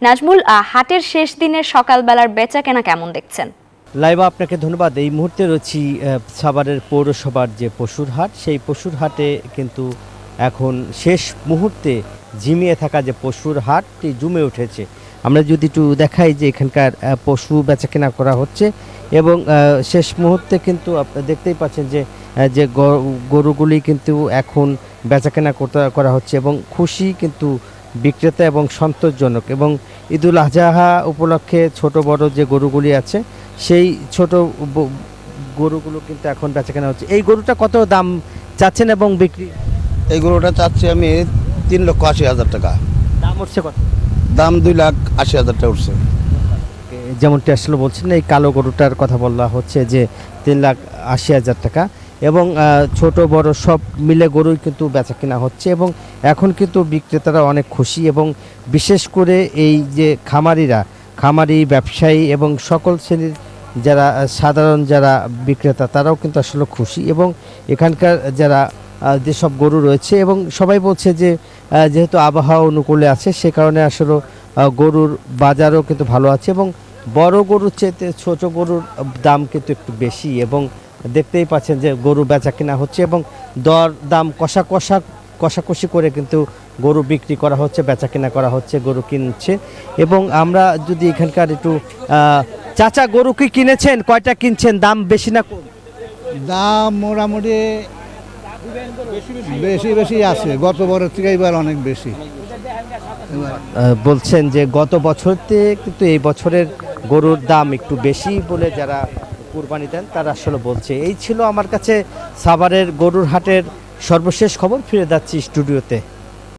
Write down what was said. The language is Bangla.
নাজমুল, হাটের শেষ দিনের সকালবেলার বেচাকেনা কেমন দেখছেন? লাইবা, আপনাকে ধন্যবাদ। এই মুহূর্তে রয়েছি সাভারের পৌরসভার যে পশুর হাট, সেই পশুর হাটে কিন্তু এখন শেষ মুহূর্তে ঝিমিয়ে থাকা যে পশুর হাটটি জমে উঠেছে। আমরা যদি একটু দেখাই যে এখানকার পশু বেচাকেনা করা হচ্ছে এবং শেষ মুহূর্তে কিন্তু আপনারা দেখতেই পাচ্ছেন যে গরুগুলি কিন্তু এখন বেচাকেনা করা হচ্ছে এবং খুশি কিন্তু বিক্রেতা এবং সন্তোষজনক। এবং ঈদুল আজহা উপলক্ষে ছোট বড় যে গরুগুলি আছে সেই ছোট গরুগুলো কিন্তু এখন বেচাকেনা হচ্ছে। এই গরুটা কত দাম চাচ্ছেন এবং বিক্রি? এই গরুটা চাচ্ছি আমি 3,80,000 টাকা। দাম উঠছে কত? দাম 2,80,000 টাকা উঠছে। যেমনটি আসলে বলছেন, এই কালো গরুটার কথা বলা হচ্ছে যে 3,80,000 টাকা এবং ছোট বড় সব মিলে গরুই কিন্তু বেচাকেনা হচ্ছে এবং এখন কিন্তু বিক্রেতারা অনেক খুশি এবং বিশেষ করে এই যে খামারি ব্যবসায়ী এবং সকল শ্রেণীর যারা সাধারণ যারা বিক্রেতা তারাও কিন্তু আসলে খুশি এবং এখানকার যারা যেসব গরু রয়েছে এবং সবাই বলছে যে যেহেতু আবহাওয়া অনুকূলে আছে সে কারণে আসলে গরুর বাজারও কিন্তু ভালো আছে এবং বড় গরুর চেয়ে ছোট গরুর দাম কিন্তু একটু বেশি এবং দেখতেই পাচ্ছেন যে গরু বেচা কেনা হচ্ছে এবং দর দাম কষাকষি করে কিন্তু গরু বিক্রি করা হচ্ছে, বেচা কেনা করা হচ্ছে, গরু কিনছে। এবং আমরা যদি এখানকার একটু চাচা, গরু কি কিনেছেন? কয়টা কিনছেন? দাম বেশি না কম? দাম মোটামুটি বেশি আছে, গত বছর থেকে এবার অনেক বেশি। বলছেন যে গত বছর থেকে কিন্তু এই বছরের গরুর দাম একটু বেশি বলে যারা কুরবানি দেন তারা আসলে বলছে। এই ছিল আমার কাছে সাভারের গরুর হাটের সর্বশেষ খবর। ফিরে যাচ্ছি স্টুডিওতে।